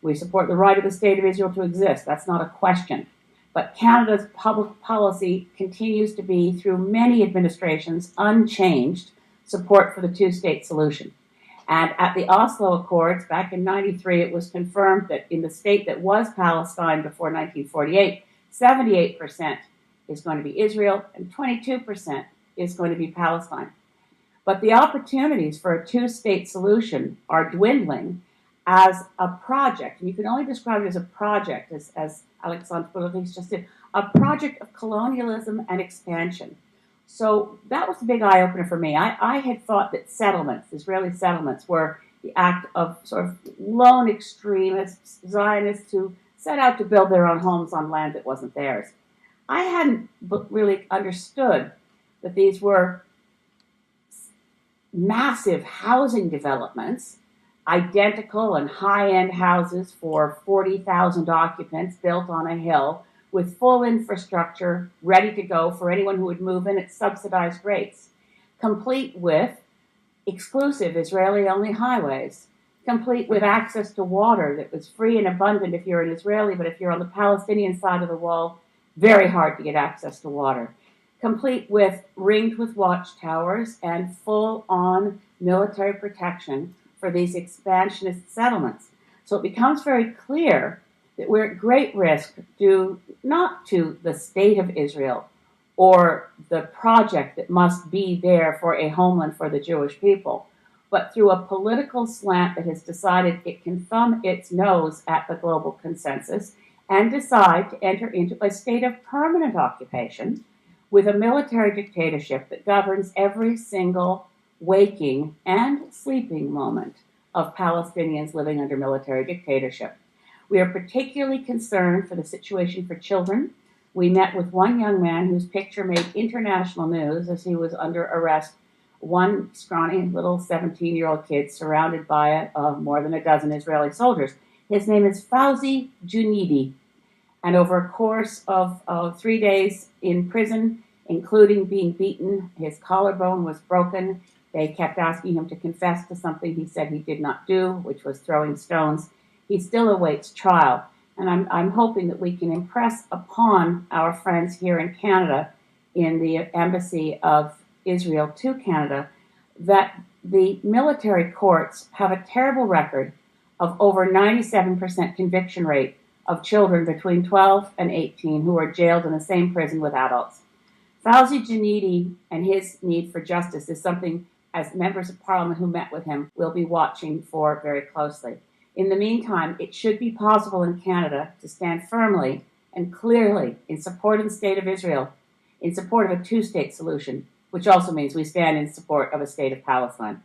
We support the right of the State of Israel to exist. That's not a question. But Canada's public policy continues to be, through many administrations, unchanged support for the two-state solution. And at the Oslo Accords back in '93, it was confirmed that in the state that was Palestine before 1948, 78% is going to be Israel and 22% is going to be Palestine. But the opportunities for a two-state solution are dwindling as a project, and you can only describe it as a project, as Alexandre Boulris just did, a project of colonialism and expansion. So that was a big eye-opener for me. I had thought that settlements, Israeli settlements, were the act of sort of lone extremists, Zionists who set out to build their own homes on land that wasn't theirs. I hadn't really understood that these were massive housing developments, identical and high-end houses for 40,000 occupants built on a hill with full infrastructure ready to go for anyone who would move in at subsidized rates, complete with exclusive Israeli-only highways, complete with access to water that was free and abundant if you're an Israeli, but if you're on the Palestinian side of the wall, very hard to get access to water, complete with ringed with watchtowers and full-on military protection for these expansionist settlements. So it becomes very clear that we're at great risk due not to the state of Israel or the project that must be there for a homeland for the Jewish people, but through a political slant that has decided it can thumb its nose at the global consensus and decide to enter into a state of permanent occupation with a military dictatorship that governs every single waking and sleeping moment of Palestinians living under military dictatorship. We are particularly concerned for the situation for children. We met with one young man whose picture made international news as he was under arrest, one scrawny little 17-year-old kid surrounded by more than a dozen Israeli soldiers. His name is Fauzi Junidi. And over a course of 3 days in prison, including being beaten, his collarbone was broken. They kept asking him to confess to something he said he did not do, which was throwing stones. He still awaits trial. And I'm hoping that we can impress upon our friends here in Canada, in the Embassy of Israel to Canada, that the military courts have a terrible record of over 97% conviction rate of children between 12 and 18 who are jailed in the same prison with adults. Fauzi Junidi and his need for justice is something, as members of parliament who met with him will be watching for very closely. In the meantime, it should be possible in Canada to stand firmly and clearly in support of the State of Israel, in support of a two-state solution, which also means we stand in support of a state of Palestine.